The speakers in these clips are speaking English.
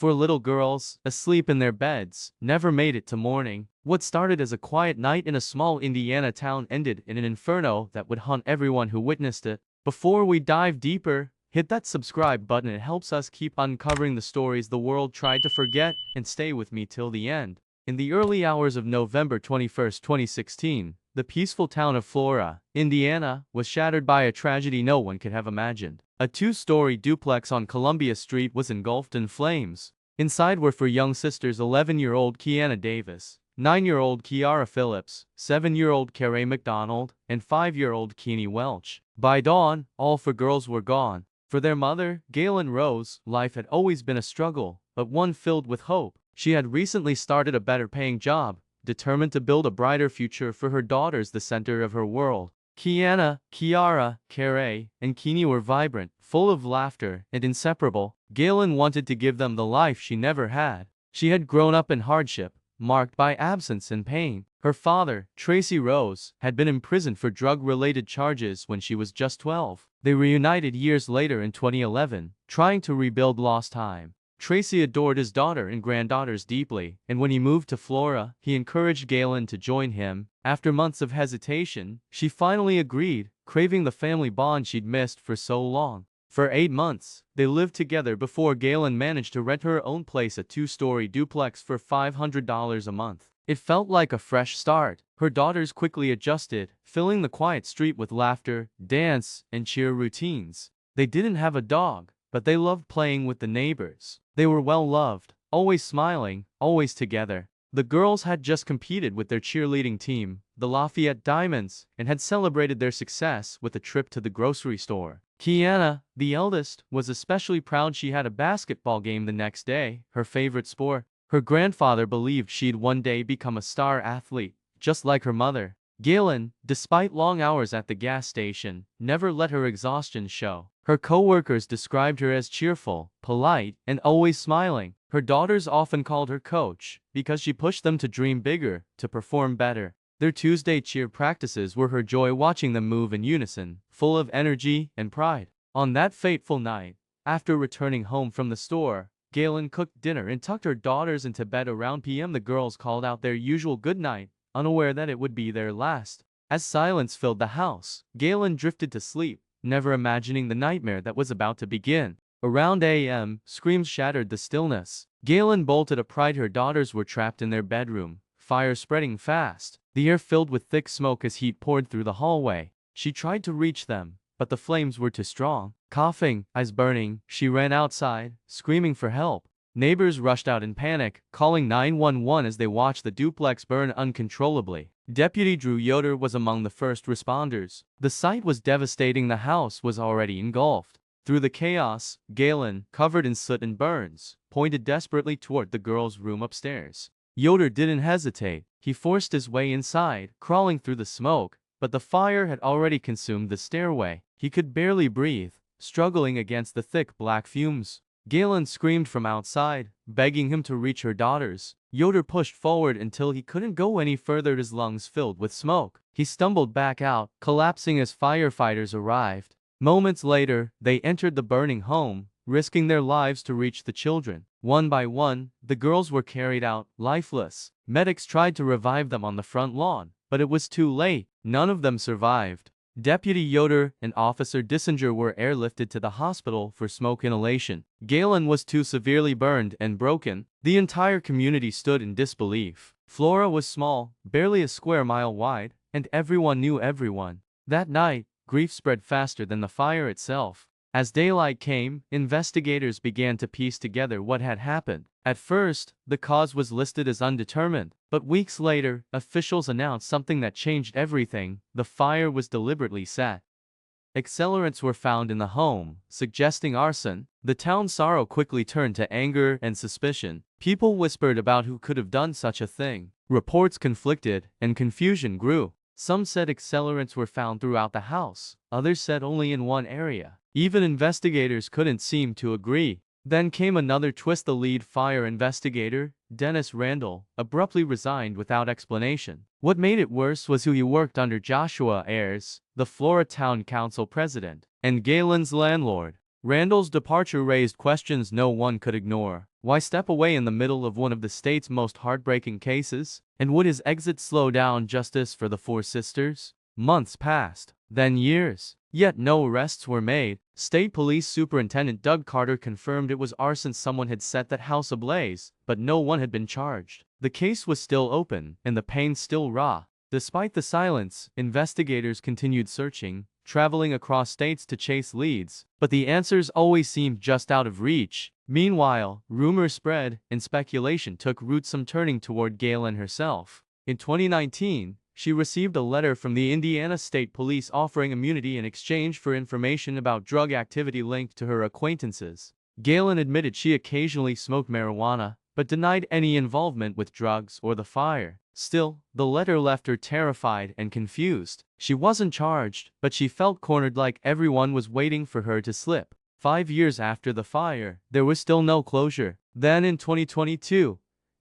Four little girls, asleep in their beds, never made it to morning. What started as a quiet night in a small Indiana town ended in an inferno that would haunt everyone who witnessed it. Before we dive deeper, hit that subscribe button. It helps us keep uncovering the stories the world tried to forget, and stay with me till the end. In the early hours of November 21, 2016, the peaceful town of Flora, Indiana, was shattered by a tragedy no one could have imagined. A two-story duplex on Columbia Street was engulfed in flames. Inside were four young sisters: 11-year-old Kiana Davis, 9-year-old Kiara Phillips, 7-year-old Carey McDonald, and 5-year-old Keene Welch. By dawn, all four girls were gone. For their mother, Galen Rose, life had always been a struggle, but one filled with hope. She had recently started a better-paying job, determined to build a brighter future for her daughters, the center of her world. Kiana, Kiara, Carey, and Keene were vibrant, full of laughter, and inseparable. Galen wanted to give them the life she never had. She had grown up in hardship, marked by absence and pain. Her father, Tracy Rose, had been imprisoned for drug-related charges when she was just 12. They reunited years later in 2011, trying to rebuild lost time. Tracy adored his daughter and granddaughters deeply, and when he moved to Flora, he encouraged Galen to join him. After months of hesitation, she finally agreed, craving the family bond she'd missed for so long. For 8 months, they lived together before Galen managed to rent her own place, a two-story duplex, for $500 a month. It felt like a fresh start. Her daughters quickly adjusted, filling the quiet street with laughter, dance, and cheer routines. They didn't have a dog, but they loved playing with the neighbors. They were well loved, always smiling, always together. The girls had just competed with their cheerleading team, the Lafayette Diamonds, and had celebrated their success with a trip to the grocery store. Kiana, the eldest, was especially proud. She had a basketball game the next day, her favorite sport. Her grandfather believed she'd one day become a star athlete, just like her mother. Galen, despite long hours at the gas station, never let her exhaustion show. Her co-workers described her as cheerful, polite, and always smiling. Her daughters often called her coach, because she pushed them to dream bigger, to perform better. Their Tuesday cheer practices were her joy, watching them move in unison, full of energy and pride. On that fateful night, after returning home from the store, Galen cooked dinner and tucked her daughters into bed. Around p.m. the girls called out their usual goodnight, unaware that it would be their last. As silence filled the house, Galen drifted to sleep, never imagining the nightmare that was about to begin. Around a.m., screams shattered the stillness. Galen bolted upright. Her daughters were trapped in their bedroom, fire spreading fast. The air filled with thick smoke as heat poured through the hallway. She tried to reach them, but the flames were too strong. Coughing, eyes burning, she ran outside, screaming for help. Neighbors rushed out in panic, calling 911 as they watched the duplex burn uncontrollably. Deputy Drew Yoder was among the first responders. The sight was devastating. The house was already engulfed. Through the chaos, Galen, covered in soot and burns, pointed desperately toward the girls' room upstairs. Yoder didn't hesitate. He forced his way inside, crawling through the smoke, but the fire had already consumed the stairway. He could barely breathe, struggling against the thick black fumes. Galen screamed from outside, begging him to reach her daughters. Yoder pushed forward until he couldn't go any further, his lungs filled with smoke. He stumbled back out, collapsing as firefighters arrived. Moments later, they entered the burning home, risking their lives to reach the children. One by one, the girls were carried out, lifeless. Medics tried to revive them on the front lawn, but it was too late. None of them survived. Deputy Yoder and Officer Dissinger were airlifted to the hospital for smoke inhalation. Galen was too severely burned and broken. The entire community stood in disbelief. Flora was small, barely a square mile wide, and everyone knew everyone. That night, grief spread faster than the fire itself. As daylight came, investigators began to piece together what had happened. At first, the cause was listed as undetermined, but weeks later, officials announced something that changed everything. The fire was deliberately set. Accelerants were found in the home, suggesting arson. The town's sorrow quickly turned to anger and suspicion. People whispered about who could have done such a thing. Reports conflicted, and confusion grew. Some said accelerants were found throughout the house, others said only in one area. Even investigators couldn't seem to agree. Then came another twist. The lead fire investigator, Dennis Randall, abruptly resigned without explanation. What made it worse was who he worked under: Joshua Ayers, the Flora Town Council president, and Galen's landlord. Randall's departure raised questions no one could ignore. Why step away in the middle of one of the state's most heartbreaking cases? And would his exit slow down justice for the four sisters? Months passed, then years. Yet no arrests were made. State Police Superintendent Doug Carter confirmed it was arson. Someone had set that house ablaze, but no one had been charged. The case was still open, and the pain still raw. Despite the silence, investigators continued searching, traveling across states to chase leads, but the answers always seemed just out of reach. Meanwhile, rumors spread, and speculation took root, some turning toward Galen herself. In 2019, she received a letter from the Indiana State Police offering immunity in exchange for information about drug activity linked to her acquaintances. Galen admitted she occasionally smoked marijuana, but denied any involvement with drugs or the fire. Still, the letter left her terrified and confused. She wasn't charged, but she felt cornered, like everyone was waiting for her to slip. 5 years after the fire, there was still no closure. Then in 2022,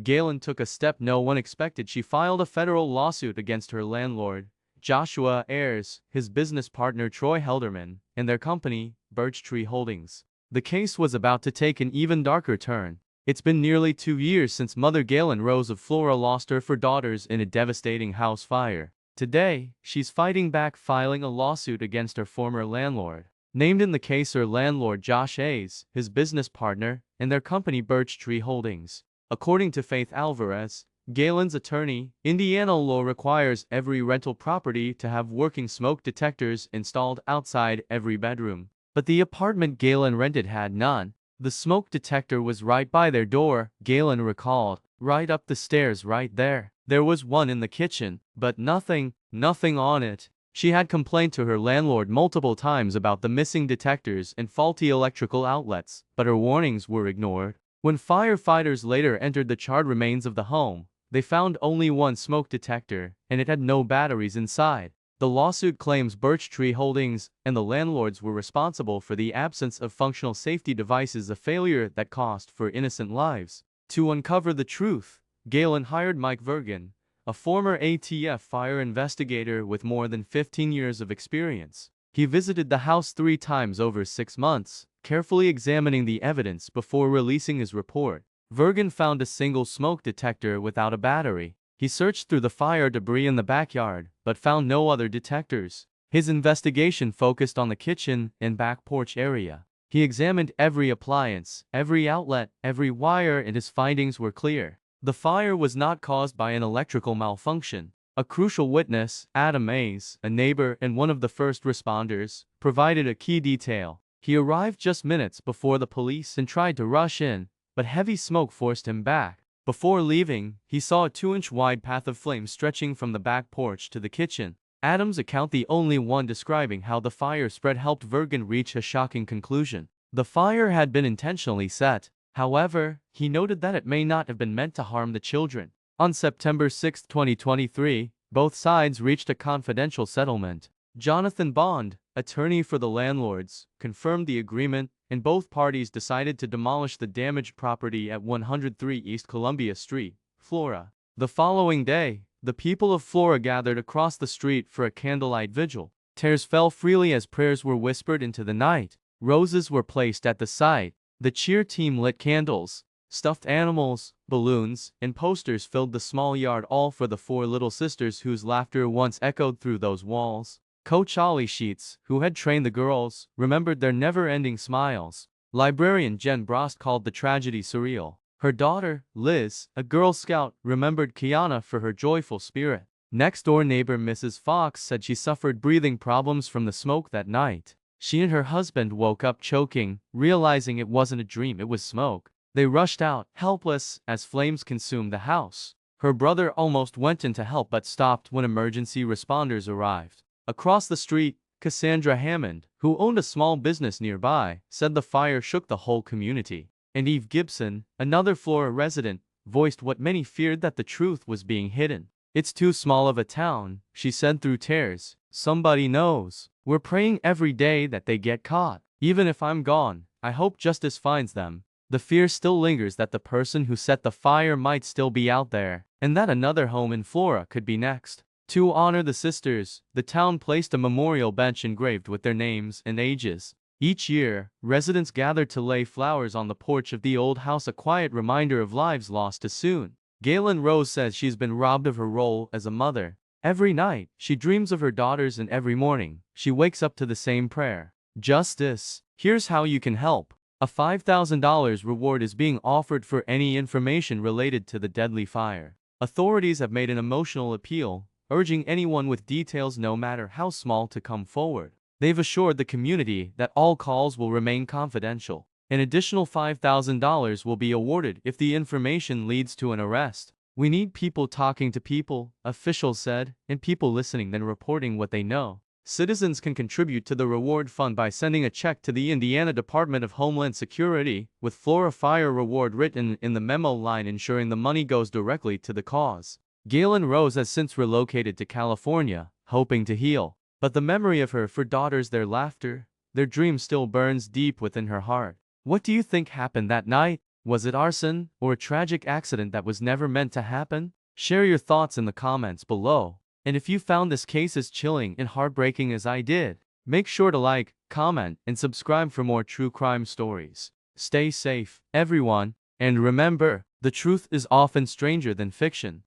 Galen took a step no one expected. She filed a federal lawsuit against her landlord, Joshua Ayers, his business partner Troy Helderman, and their company, Birch Tree Holdings. The case was about to take an even darker turn. It's been nearly 2 years since Mother Galen Rose of Flora lost her 4 daughters in a devastating house fire. Today, she's fighting back, filing a lawsuit against her former landlord. Named in the case are landlord Josh Ayers, his business partner, and their company Birch Tree Holdings. According to Faith Alvarez, Galen's attorney, Indiana law requires every rental property to have working smoke detectors installed outside every bedroom. But the apartment Galen rented had none. The smoke detector was right by their door, Galen recalled. Right up the stairs, right there. There was one in the kitchen, but nothing on it. She had complained to her landlord multiple times about the missing detectors and faulty electrical outlets, but her warnings were ignored. When firefighters later entered the charred remains of the home, they found only one smoke detector, and it had no batteries inside. The lawsuit claims Birch Tree Holdings and the landlords were responsible for the absence of functional safety devices, a failure that cost 4 innocent lives. To uncover the truth, Galen hired Mike Vergan, a former ATF fire investigator with more than 15 years of experience. He visited the house 3 times over 6 months, carefully examining the evidence before releasing his report. Vergan found a single smoke detector without a battery. He searched through the fire debris in the backyard, but found no other detectors. His investigation focused on the kitchen and back porch area. He examined every appliance, every outlet, every wire, and his findings were clear. The fire was not caused by an electrical malfunction. A crucial witness, Adam Mays, a neighbor and one of the first responders, provided a key detail. He arrived just minutes before the police and tried to rush in, but heavy smoke forced him back. Before leaving, he saw a 2-inch wide path of flame stretching from the back porch to the kitchen. Adam's account, the only one describing how the fire spread, helped Vergan reach a shocking conclusion. The fire had been intentionally set. However, he noted that it may not have been meant to harm the children. On September 6, 2023, both sides reached a confidential settlement. Jonathan Bond, attorney for the landlords, confirmed the agreement, and both parties decided to demolish the damaged property at 103 East Columbia Street, Flora. The following day, the people of Flora gathered across the street for a candlelight vigil. Tears fell freely as prayers were whispered into the night. Roses were placed at the site. The cheer team lit candles. Stuffed animals, balloons, and posters filled the small yard, all for the 4 little sisters whose laughter once echoed through those walls. Coach Ollie Sheets, who had trained the girls, remembered their never-ending smiles. Librarian Jen Brost called the tragedy surreal. Her daughter, Liz, a Girl Scout, remembered Kiana for her joyful spirit. Next-door neighbor Mrs. Fox said she suffered breathing problems from the smoke that night. She and her husband woke up choking, realizing it wasn't a dream, it was smoke. They rushed out, helpless, as flames consumed the house. Her brother almost went in to help but stopped when emergency responders arrived. Across the street, Cassandra Hammond, who owned a small business nearby, said the fire shook the whole community. And Eve Gibson, another Flora resident, voiced what many feared, that the truth was being hidden. "It's too small of a town," she said through tears. "Somebody knows. We're praying every day that they get caught. Even if I'm gone, I hope justice finds them." The fear still lingers that the person who set the fire might still be out there, and that another home in Flora could be next. To honor the sisters, the town placed a memorial bench engraved with their names and ages. Each year, residents gather to lay flowers on the porch of the old house, a quiet reminder of lives lost too soon. Galen Rose says she's been robbed of her role as a mother. Every night, she dreams of her daughters, and every morning, she wakes up to the same prayer: justice. Here's how you can help. A $5,000 reward is being offered for any information related to the deadly fire. Authorities have made an emotional appeal, urging anyone with details, no matter how small, to come forward. They've assured the community that all calls will remain confidential. An additional $5,000 will be awarded if the information leads to an arrest. We need people talking to people, officials said, and people listening then reporting what they know. Citizens can contribute to the reward fund by sending a check to the Indiana Department of Homeland Security, with Flora Fire Reward written in the memo line, ensuring the money goes directly to the cause. Galen Rose has since relocated to California, hoping to heal. But the memory of her four daughters, their laughter, their dreams still burns deep within her heart. What do you think happened that night? Was it arson, or a tragic accident that was never meant to happen? Share your thoughts in the comments below. And if you found this case as chilling and heartbreaking as I did, make sure to like, comment, and subscribe for more true crime stories. Stay safe, everyone, and remember, the truth is often stranger than fiction.